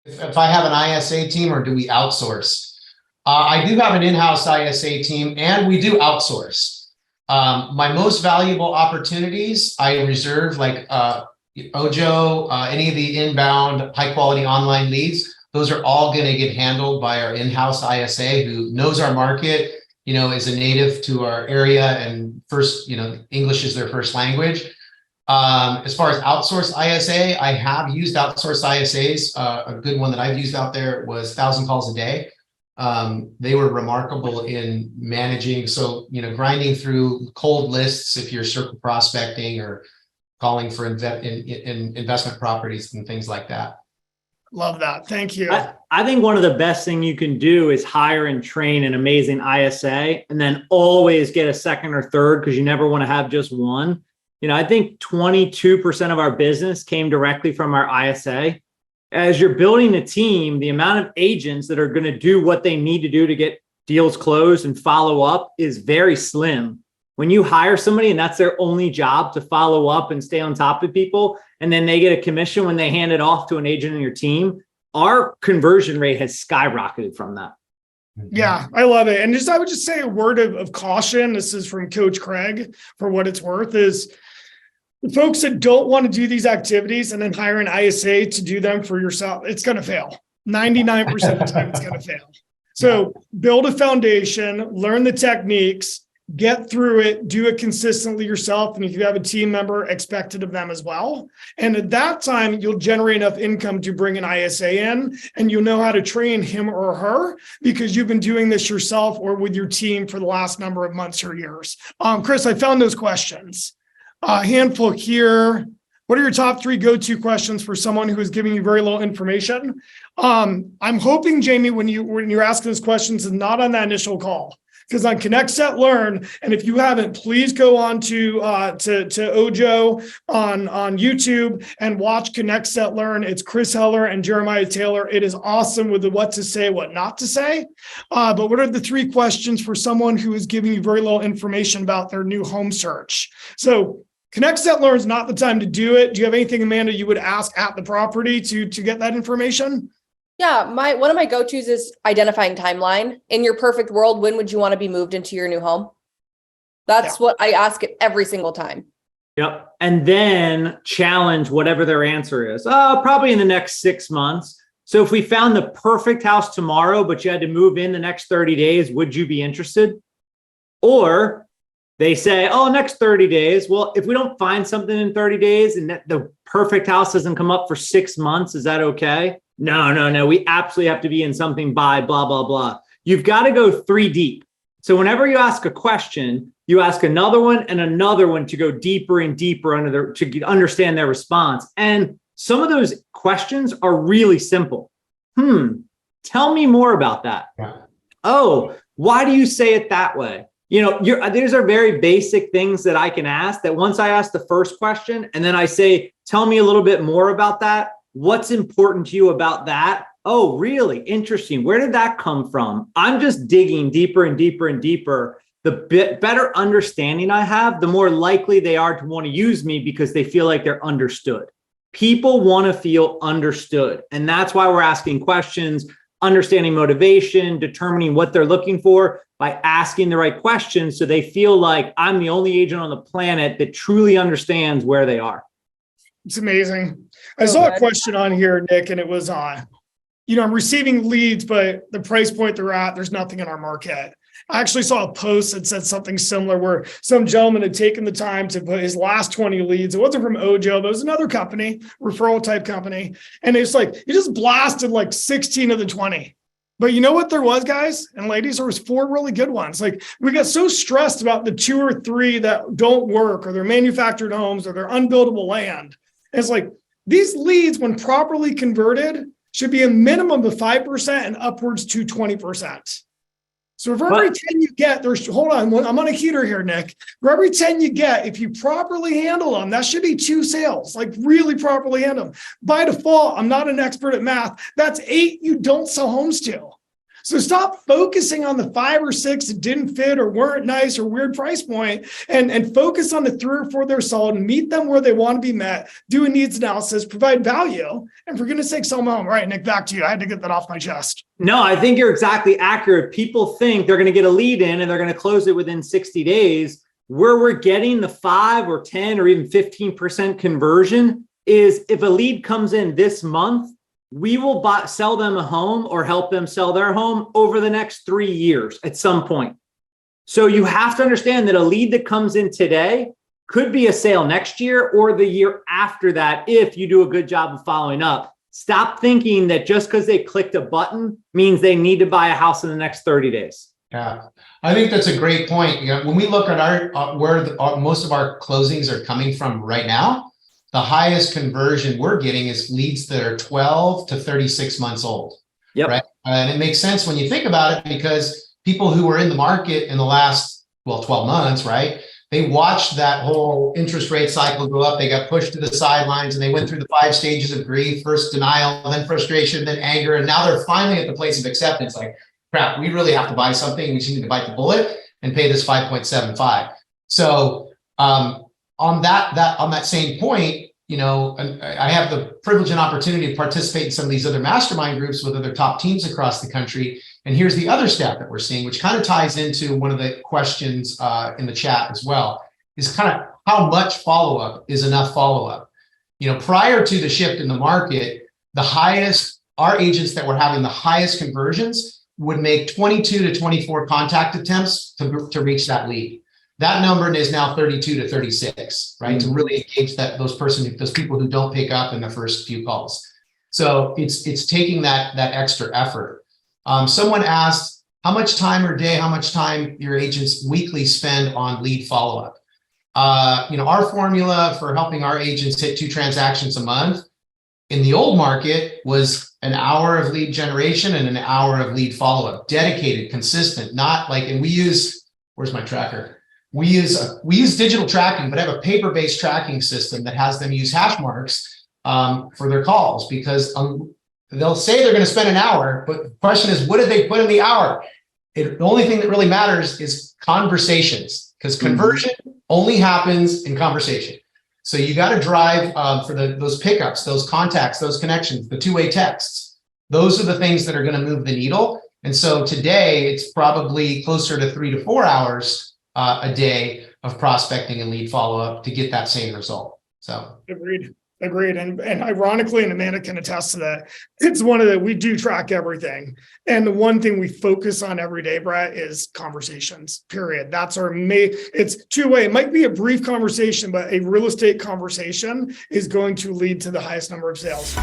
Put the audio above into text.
If I have an ISA team or do we outsource? I do have an in-house ISA team and we do outsource. My most valuable opportunities I reserve, like Ojo, any of the inbound high quality online leads. Those are all going to get handled by our in-house ISA who knows our market, is a native to our area and first, English is their first language. As far as outsource ISA, I have used outsource ISAs. A good one that I've used out there was 1,000 calls a day. They were remarkable in managing. So, grinding through cold lists if you're circle prospecting or calling for investment properties and things like that. Love that. Thank you. I think one of the best thing you can do is hire and train an amazing ISA and then always get a second or third because you never want to have just one. I think 22% of our business came directly from our ISA. As you're building a team, the amount of agents that are going to do what they need to do to get deals closed and follow up is very slim. When you hire somebody and that's their only job to follow up and stay on top of people, and then they get a commission when they hand it off to an agent in your team, our conversion rate has skyrocketed from that. Yeah, I love it. And I would just say a word of caution. This is from Coach Craig for what it's worth is the folks that don't want to do these activities and then hire an ISA to do them for yourself, it's going to fail. 99% of the time it's going to fail. So build a foundation, learn the techniques, get through it, do it consistently yourself. And if you have a team member, expect it of them as well. And at that time, you'll generate enough income to bring an ISA in and you'll know how to train him or her because you've been doing this yourself or with your team for the last number of months or years. Chris, I found those questions. A handful here. What are your top 3 go-to questions for someone who is giving you very little information? I'm hoping, Jamie, when you're asking those questions is not on that initial call. Because on Connect, Set, Learn, and if you haven't, please go on to Ojo on YouTube and watch Connect, Set, Learn. It's Chris Heller and Jeremiah Taylor. It is awesome with the what to say, what not to say. But what are the 3 questions for someone who is giving you very little information about their new home search? So Connect, Set, Learn is not the time to do it. Do you have anything, Amanda, you would ask at the property to get that information? Yeah, one of my go-tos is identifying timeline. In your perfect world, when would you want to be moved into your new home? That's what I ask it every single time. Yep. And then challenge whatever their answer is. Probably in the next 6 months. So if we found the perfect house tomorrow, but you had to move in the next 30 days, would you be interested? Or they say, next 30 days. Well, if we don't find something in 30 days and the perfect house doesn't come up for 6 months, is that okay? No. We absolutely have to be in something by blah, blah, blah. You've got to go 3 deep. So whenever you ask a question, you ask another one and another one to go deeper and deeper to understand their response. And some of those questions are really simple. Tell me more about that. Yeah. Why do you say it that way? These are very basic things that I can ask that once I ask the first question and then I say, tell me a little bit more about that. What's important to you about that? Oh, really? Interesting. Where did that come from? I'm just digging deeper and deeper and deeper. The better understanding I have, the more likely they are to want to use me because they feel like they're understood. People want to feel understood. And that's why we're asking questions, understanding motivation, determining what they're looking for by asking the right questions so they feel like I'm the only agent on the planet that truly understands where they are. It's amazing. I saw a question on here, Nick, and it was, I'm receiving leads, but the price point they're at, there's nothing in our market. I actually saw a post that said something similar where some gentleman had taken the time to put his last 20 leads. It wasn't from Ojo, but it was another company, referral type company. And it's like, he just blasted like 16 of the 20. But you know what there was, guys and ladies? There was 4 really good ones. Like we got so stressed about the 2 or 3 that don't work or they're manufactured homes or they're unbuildable land. And it's like these leads, when properly converted, should be a minimum of 5% and upwards to 20%. So for every 10 you get, hold on, I'm on a heater here, Nick. For every 10 you get, if you properly handle them, that should be 2 sales, like really properly handle them. By default, I'm not an expert at math. That's 8 you don't sell homes to. So stop focusing on the 5 or 6 that didn't fit or weren't nice or weird price point, and focus on the 3 or 4 that are solid, meet them where they want to be met, do a needs analysis, provide value, and for goodness sake, sell them home. All right, Nick, back to you. I had to get that off my chest. No, I think you're exactly accurate. People think they're going to get a lead in and they're going to close it within 60 days. Where we're getting the 5 or 10 or even 15% conversion is if a lead comes in this month, we will sell them a home or help them sell their home over the next 3 years at some point. So you have to understand that a lead that comes in today could be a sale next year or the year after that if you do a good job of following up. Stop thinking that just because they clicked a button means they need to buy a house in the next 30 days. Yeah, I think that's a great point. You know, when we look at our where most of our closings are coming from right now, the highest conversion we're getting is leads that are 12 to 36 months old. Yep. Right. And it makes sense when you think about it, because people who were in the market in the last, 12 months, right? They watched that whole interest rate cycle go up. They got pushed to the sidelines and they went through the 5 stages of grief, first denial, then frustration, then anger. And now they're finally at the place of acceptance. Like, crap, we really have to buy something. We just need to bite the bullet and pay this 5.75. So on that same point, you know, I have the privilege and opportunity to participate in some of these other mastermind groups with other top teams across the country. And here's the other stat that we're seeing, which kind of ties into one of the questions in the chat as well, is kind of how much follow-up is enough follow-up. You know, prior to the shift in the market, our agents that were having the highest conversions would make 22 to 24 contact attempts to reach that lead. That number is now 32 to 36, right? To really engage those people who don't pick up in the first few calls. So it's taking that extra effort. Someone asked how much time your agents weekly spend on lead follow-up. You know, our formula for helping our agents hit 2 transactions a month in the old market was an hour of lead generation and an hour of lead follow-up, dedicated, consistent, not like, and we use, where's my tracker? We use digital tracking, but have a paper-based tracking system that has them use hash marks for their calls, because they'll say they're going to spend an hour, but the question is, what did they put in the hour? The only thing that really matters is conversations, because conversion only happens in conversation. So you got to drive for those pickups, those contacts, those connections, the 2-way texts. Those are the things that are going to move the needle. And so today it's probably closer to 3 to 4 hours a day of prospecting and lead follow-up to get that same result. So Agreed. And ironically, and Amanda can attest to that, it's one of we do track everything. And the one thing we focus on every day, Brett, is conversations, period. That's our it's 2-way. It might be a brief conversation, but a real estate conversation is going to lead to the highest number of sales.